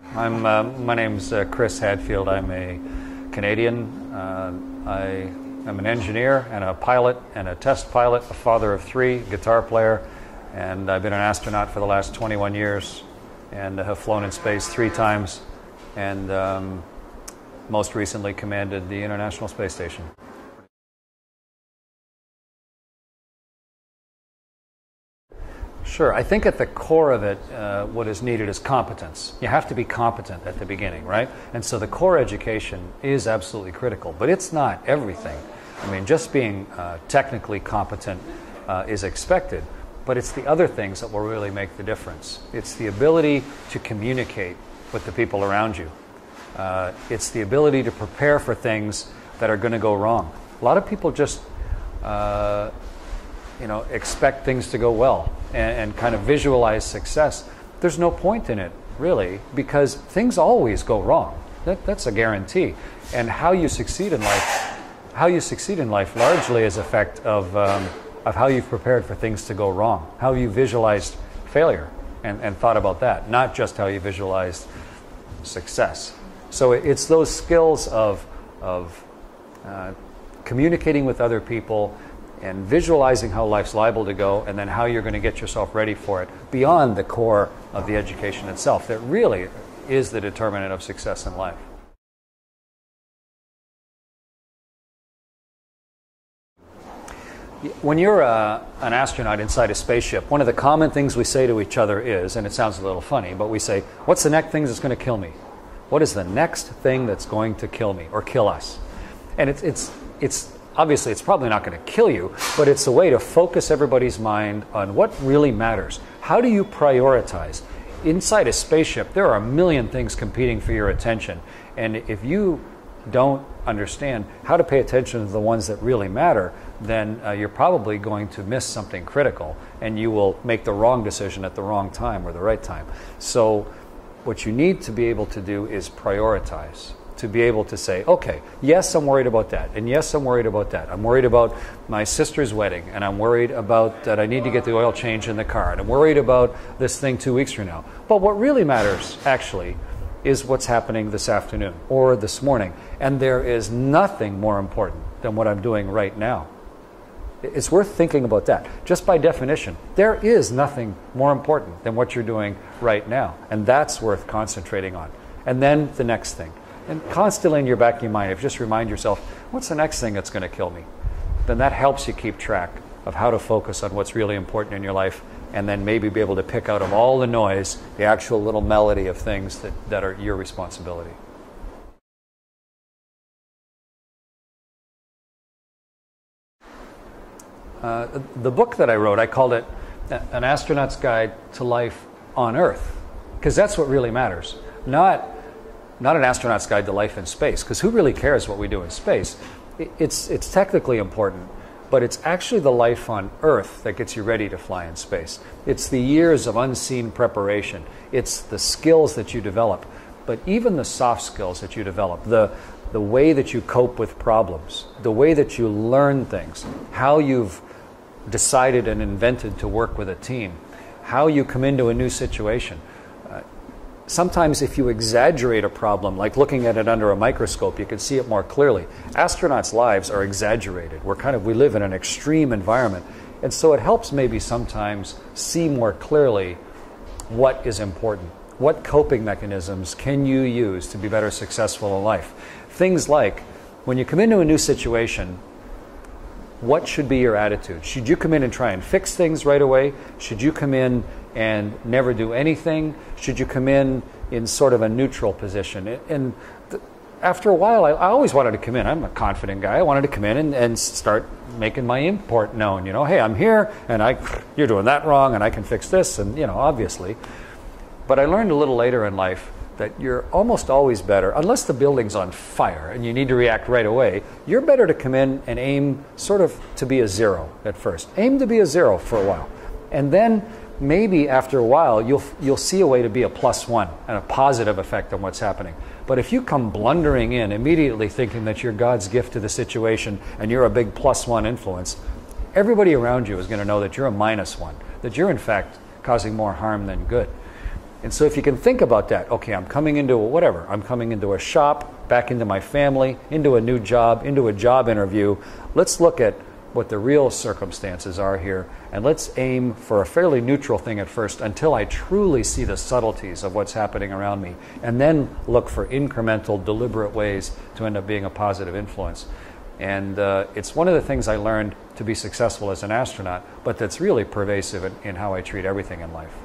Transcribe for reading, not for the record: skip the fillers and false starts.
My name's Chris Hadfield. I'm a Canadian. I am an engineer and a pilot and a test pilot, a father of three, guitar player, and I've been an astronaut for the last 21 years and have flown in space 3 times and most recently commanded the International Space Station. Sure. I think at the core of it, what is needed is competence. You have to be competent at the beginning, right? And so the core education is absolutely critical, but it's not everything. I mean, just being technically competent is expected, but it's the other things that will really make the difference. It's the ability to communicate with the people around you. It's the ability to prepare for things that are going to go wrong. A lot of people just expect things to go well and kind of visualize success. There's no point in it, really, because things always go wrong. That's a guarantee. And how you succeed in life, largely is effect of how you've prepared for things to go wrong, how you visualized failure and thought about that, not just how you visualized success. So it's those skills of communicating with other people and visualizing how life's liable to go, and then how you're going to get yourself ready for it beyond the core of the education itself that really is the determinant of success in life. When you're an astronaut inside a spaceship, one of the common things we say to each other is, and it sounds a little funny, but we say, what's the next thing that's going to kill me? What is the next thing that's going to kill me or kill us? And it's obviously, it's probably not going to kill you, but it's a way to focus everybody's mind on what really matters. How do you prioritize? Inside a spaceship, there are a million things competing for your attention. And if you don't understand how to pay attention to the ones that really matter, then you're probably going to miss something critical, and you will make the wrong decision at the wrong time or the right time. So what you need to be able to do is prioritize. To be able to say, okay, yes, I'm worried about that, and yes, I'm worried about that. I'm worried about my sister's wedding, and I'm worried about that I need to get the oil change in the car, and I'm worried about this thing 2 weeks from now. But what really matters, actually, is what's happening this afternoon or this morning. And there is nothing more important than what I'm doing right now. It's worth thinking about that. Just by definition, there is nothing more important than what you're doing right now. And that's worth concentrating on. And then the next thing. And constantly in your back of your mind, if you just remind yourself, what's the next thing that's going to kill me? Then that helps you keep track of how to focus on what's really important in your life, and then maybe be able to pick out of all the noise the actual little melody of things that are your responsibility. The book that I wrote, I called it An Astronaut's Guide to Life on Earth, because that's what really matters. Not an astronaut's guide to life in space, because who really cares what we do in space? It's technically important, but it's actually the life on Earth that gets you ready to fly in space. It's the years of unseen preparation. It's the skills that you develop, but even the soft skills that you develop, the way that you cope with problems, the way that you learn things, how you've decided and invented to work with a team, how you come into a new situation. Sometimes if you exaggerate a problem, like looking at it under a microscope, you can see it more clearly. Astronauts' lives are exaggerated. We live in an extreme environment. And so it helps maybe sometimes see more clearly what is important. What coping mechanisms can you use to be better successful in life? Things like, when you come into a new situation, what should be your attitude? Should you come in and try and fix things right away? Should you come in and never do anything? Should you come in sort of a neutral position? And after a while, I always wanted to come in. I'm a confident guy. I wanted to come in and start making my import known. Hey, I'm here, and you're doing that wrong, and I can fix this, and obviously. But I learned a little later in life that you're almost always better, unless the building's on fire and you need to react right away, you're better to come in and aim sort of to be a 0 at first. Aim to be a 0 for a while. And then maybe after a while, you'll see a way to be a +1 and a positive effect on what's happening. But if you come blundering in, immediately thinking that you're God's gift to the situation and you're a big +1 influence, everybody around you is going to know that you're a -1, that you're in fact causing more harm than good. And so if you can think about that, okay, I'm coming into whatever, I'm coming into a shop, back into my family, into a new job, into a job interview. Let's look at what the real circumstances are here, and let's aim for a fairly neutral thing at first until I truly see the subtleties of what's happening around me, and then look for incremental, deliberate ways to end up being a positive influence. And it's one of the things I learned to be successful as an astronaut, but that's really pervasive in how I treat everything in life.